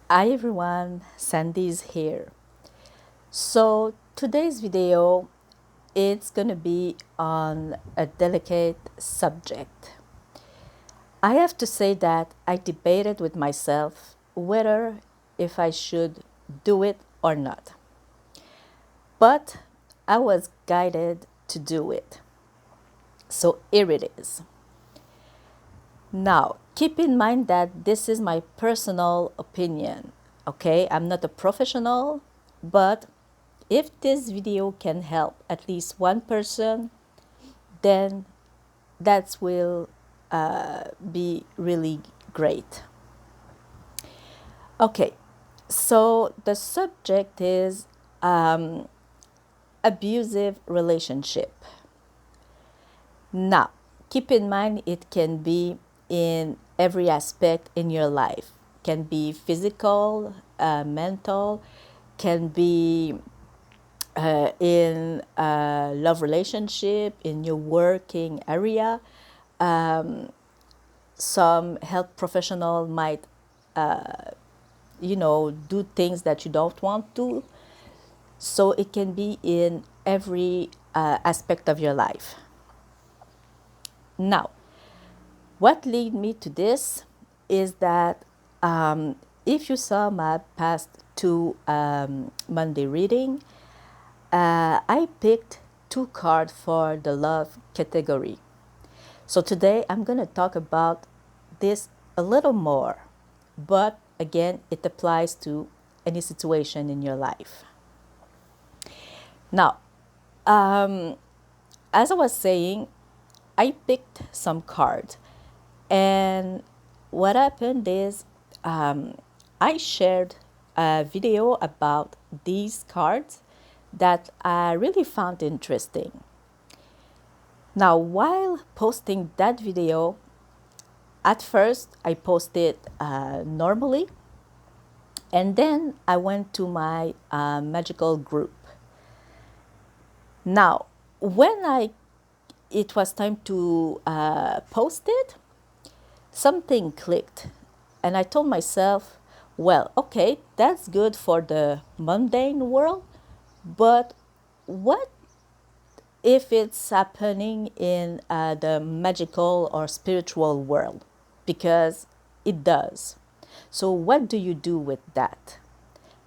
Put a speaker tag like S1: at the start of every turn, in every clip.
S1: Hi everyone, Sandy's here. So today's video, it's gonna be on a delicate subject. I have to say that I debated with myself whether if I should do it or not. But I was guided to do it. So here it is. Now, keep in mind that this is my personal opinion, okay? I'm not a professional, but if this video can help at least one person, then that will be really great. Okay, so the subject is abusive relationship. Now, keep in mind it can be in every aspect in your life. Can be physical, mental, can be in a love relationship, in your working area. Some health professional might, do things that you don't want to. So it can be in every aspect of your life. Now, what led me to this is that if you saw my past two Monday reading, I picked two cards for the love category. So today I'm going to talk about this a little more, but again, it applies to any situation in your life. Now, as I was saying, I picked some cards, and what happened is I shared a video about these cards that I really found interesting. Now, while posting that video, at first I posted normally, and then I went to my magical group. Now, when it was time to post it, something clicked, and I told myself, well, okay, that's good for the mundane world, but what if it's happening in the magical or spiritual world? Because it does. So what do you do with that?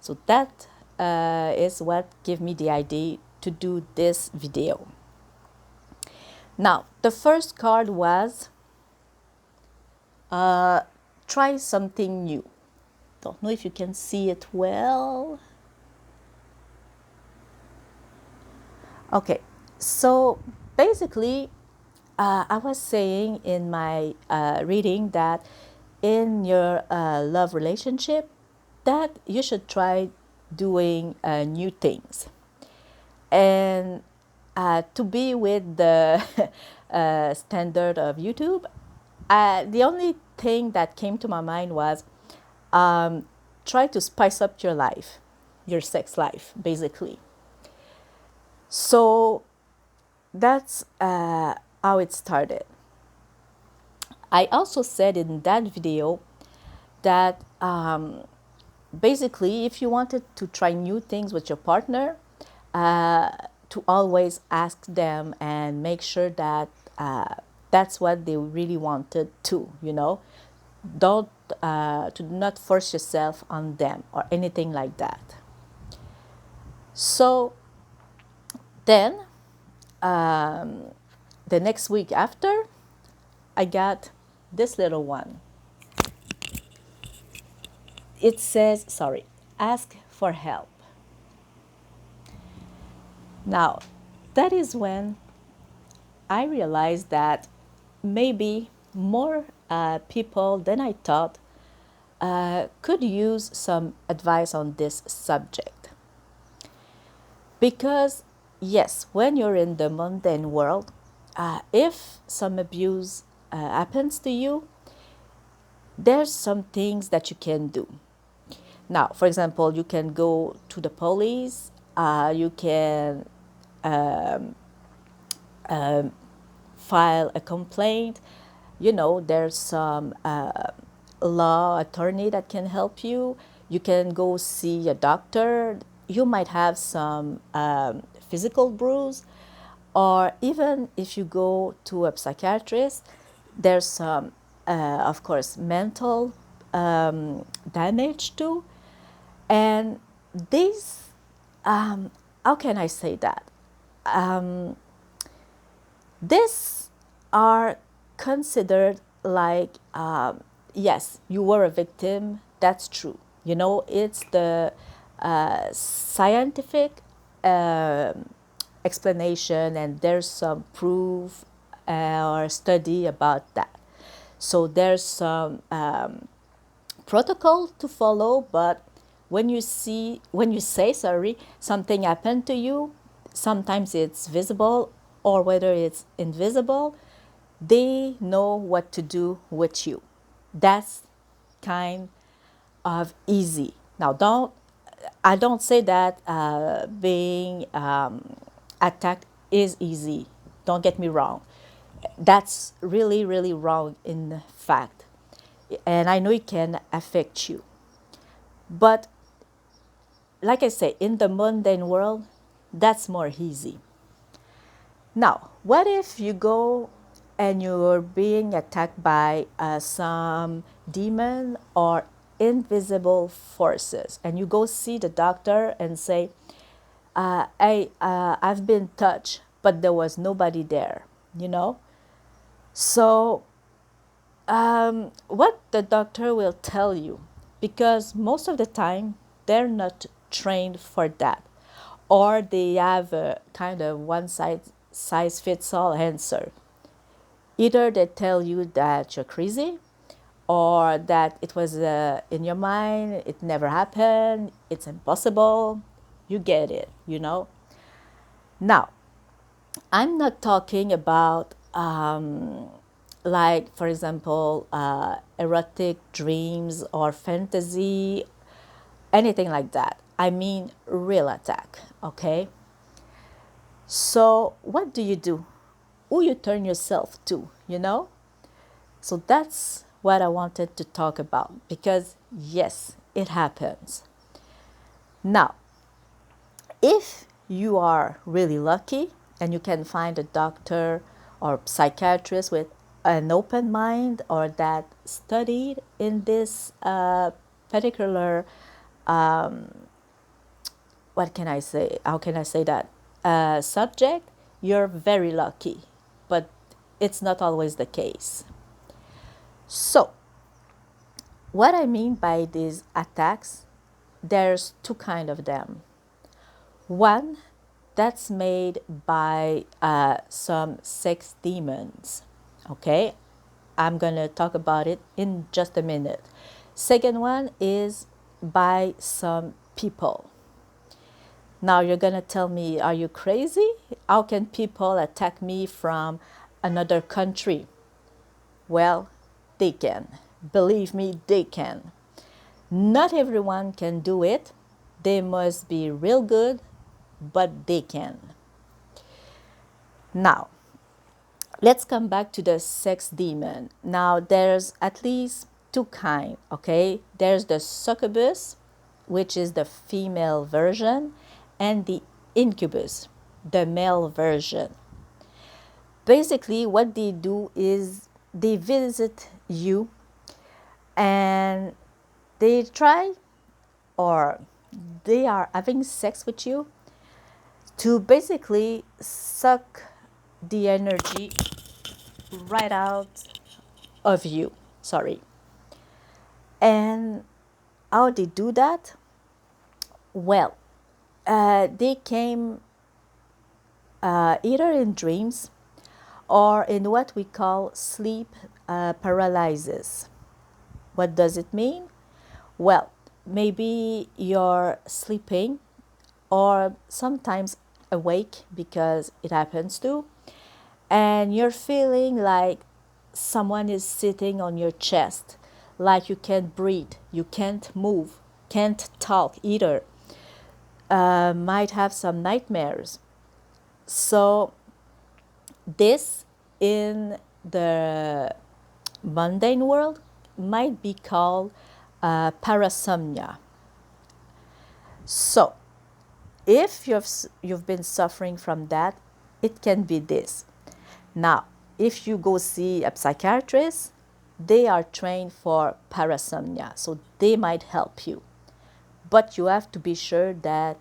S1: So that is what gave me the idea to do this video. Now, the first card was try something new. Don't know if you can see it well. Okay, so basically, I was saying in my reading that in your love relationship, that you should try doing new things. And to be with the standard of YouTube, the only thing that came to my mind was try to spice up your life, your sex life, basically. So that's how it started. I also said in that video that basically, if you wanted to try new things with your partner, to always ask them and make sure that that's what they really wanted too, Don't to not force yourself on them or anything like that. So then the next week after, I got this little one. It says, ask for help. Now, that is when I realized that maybe more people than I thought could use some advice on this subject. Because, yes, when you're in the mundane world, if some abuse happens to you, there's some things that you can do. Now, for example, you can go to the police, you can file a complaint. There's some law attorney that can help you. You can go see a doctor. You might have some physical bruise, or even if you go to a psychiatrist, there's some, of course, mental damage too. And these, how can I say that? These are considered like, yes, you were a victim. That's true. You know, it's the scientific explanation, and there's some proof or study about that. So there's some protocol to follow, but when you say sorry, something happened to you, sometimes it's visible or whether it's invisible, they know what to do with you. That's kind of easy. Now, I don't say that being attacked is easy. Don't get me wrong. That's really, really wrong in fact. And I know it can affect you. But like I say, in the mundane world, that's more easy. Now, what if you go and you're being attacked by some demon or invisible forces, and you go see the doctor and say, I've been touched, but there was nobody there, you know? So, what the doctor will tell you, because most of the time they're not trained for that, or they have a kind of size fits all answer. Either they tell you that you're crazy, or that it was in your mind, it never happened, it's impossible. You get it, you know? Now, I'm not talking about, like, for example, erotic dreams or fantasy, anything like that. I mean, real attack, okay? So, what do you do? Who you turn yourself to, you know? So, that's what I wanted to talk about, because, yes, it happens. Now, if you are really lucky and you can find a doctor or psychiatrist with an open mind, or that studied in this particular, what can I say? How can I say that? Subject, you're very lucky, but it's not always the case. So, what I mean by these attacks, there's two kind of them. One that's made by some sex demons. Okay, I'm gonna talk about it in just a minute. Second one is by some people. Now you're gonna tell me, are you crazy? How can people attack me from another country? Well, they can. Believe me, they can. Not everyone can do it. They must be real good, but they can. Now, let's come back to the sex demon. Now, there's at least two kinds, okay? There's the succubus, which is the female version, and the incubus, the male version. Basically, what they do is they visit you and they try, or they are having sex with you to basically suck the energy right out of you. Sorry. And how they do that? Well, they came either in dreams or in what we call sleep paralysis. What does it mean? Well, maybe you're sleeping or sometimes awake, because it happens too, and you're feeling like someone is sitting on your chest, like you can't breathe, you can't move, can't talk either, might have some nightmares. So, this in the mundane world might be called parasomnia. So if you've been suffering from that, it can be this. Now, if you go see a psychiatrist, they are trained for parasomnia, so they might help you. But you have to be sure that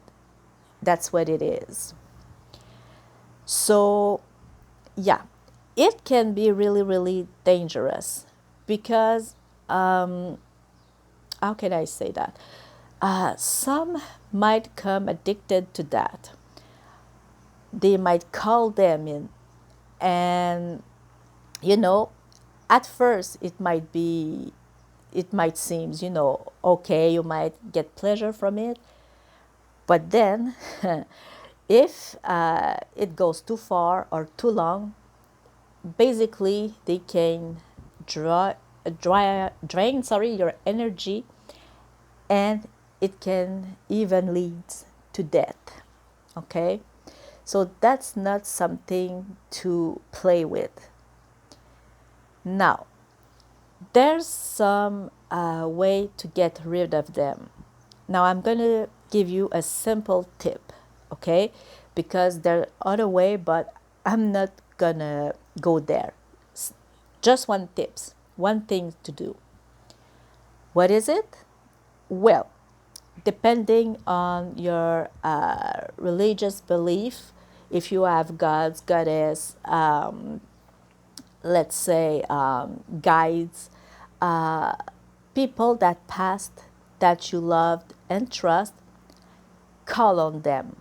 S1: that's what it is. So, yeah, it can be really, really dangerous because, how can I say that? Some might come addicted to that. They might call them in, and you know, at first it might seem, okay, you might get pleasure from it, but then if it goes too far or too long, basically they can drain your energy, and it can even lead to death. Okay, so that's not something to play with. Now, there's some way to get rid of them. Now, I'm going to give you a simple tip, okay? Because there are other way, but I'm not going to go there. Just one tips, one thing to do. What is it? Well, depending on your religious belief, if you have gods, goddess, let's say guides, uh, people that passed that you loved and trust, call on them.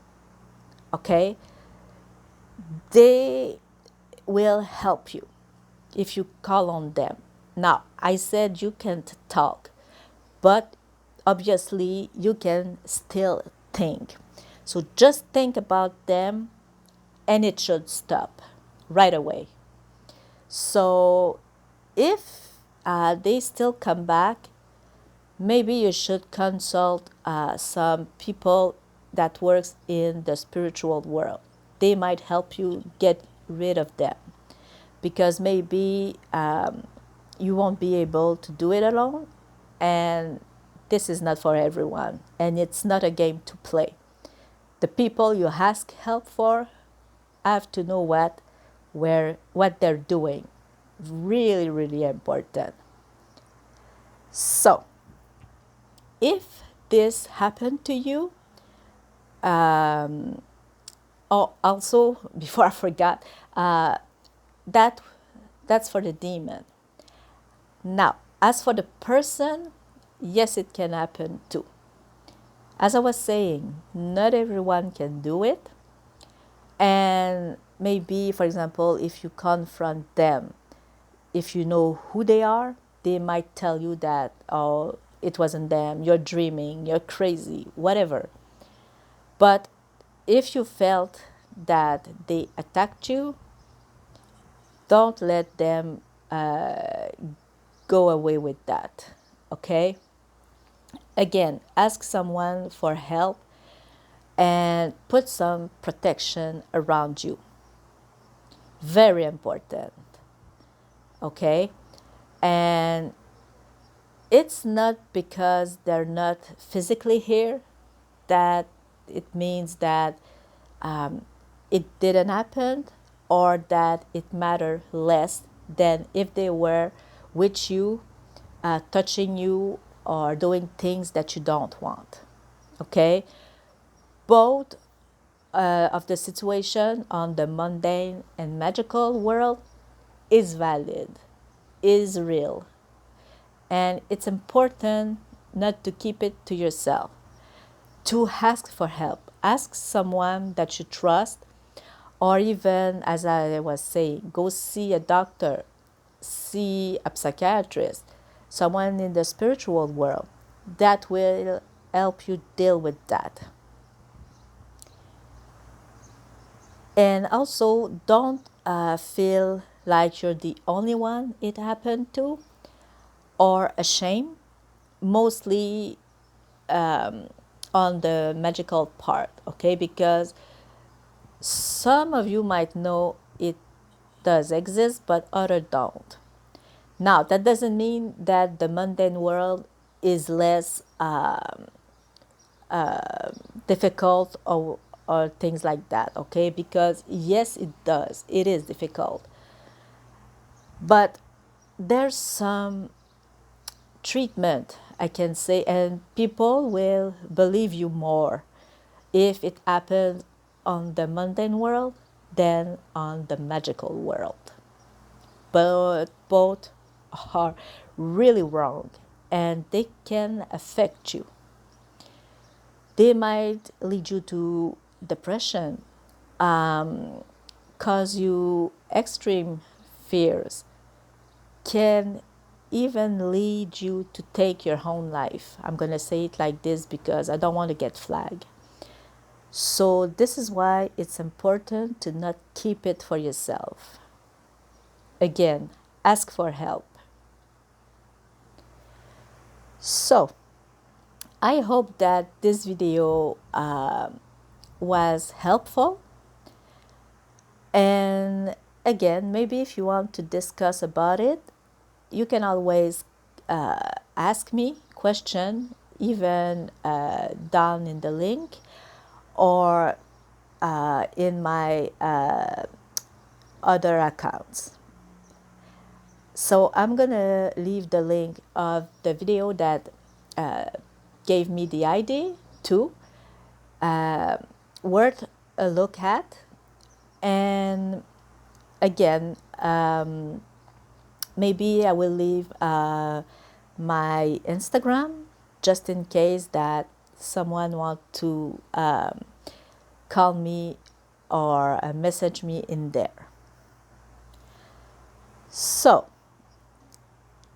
S1: Okay, they will help you if you call on them. Now, I said you can't talk, but obviously you can still think. So just think about them, and it should stop right away. So if they still come back, maybe you should consult some people that works in the spiritual world. They might help you get rid of them, because maybe you won't be able to do it alone, and this is not for everyone, and it's not a game to play. The people you ask help for have to know what they're doing. Really, really important. So if this happened to you, oh, also, before I forgot, that that's for the demon. Now, as for the person, yes, it can happen too. As I was saying, not everyone can do it. And maybe, for example, if you confront them, if you know who they are, they might tell you that, oh, it wasn't them, you're dreaming, you're crazy, whatever. But if you felt that they attacked you, don't let them go away with that. Okay? Again, ask someone for help and put some protection around you. Very important. Okay? And it's not because they're not physically here that it means that it didn't happen, or that it mattered less than if they were with you, touching you, or doing things that you don't want. Okay? Both of the situation on the mundane and magical world is valid, is real. And it's important not to keep it to yourself, to ask for help. Ask someone that you trust, or even, as I was saying, go see a doctor, see a psychiatrist, someone in the spiritual world that will help you deal with that. And also, don't feel like you're the only one it happened to, or ashamed, mostly on the magical part, okay? Because some of you might know it does exist, but others don't. Now, that doesn't mean that the mundane world is less difficult or things like that, okay? Because yes, it does. It is difficult. But there's some treatment, I can say, and people will believe you more if it happens on the mundane world than on the magical world. But both are really wrong and they can affect you. They might lead you to depression, cause you extreme fears, can even lead you to take your own life. I'm going to say it like this because I don't want to get flagged. So, this is why it's important to not keep it for yourself. Again, ask for help. So, I hope that this video was helpful. And again, maybe if you want to discuss about it, you can always ask me question, even down in the link or in my other accounts. So I'm gonna leave the link of the video that gave me the idea too, worth a look at. And again, maybe I will leave my Instagram just in case that someone want to call me or message me in there. So,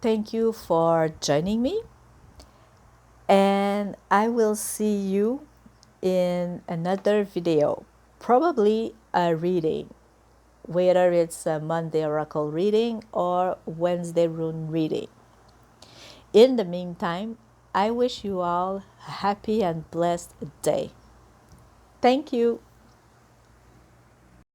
S1: thank you for joining me, and I will see you in another video, probably a reading, whether it's a Monday Oracle reading or Wednesday Rune reading. In the meantime, I wish you all a happy and blessed day. Thank you.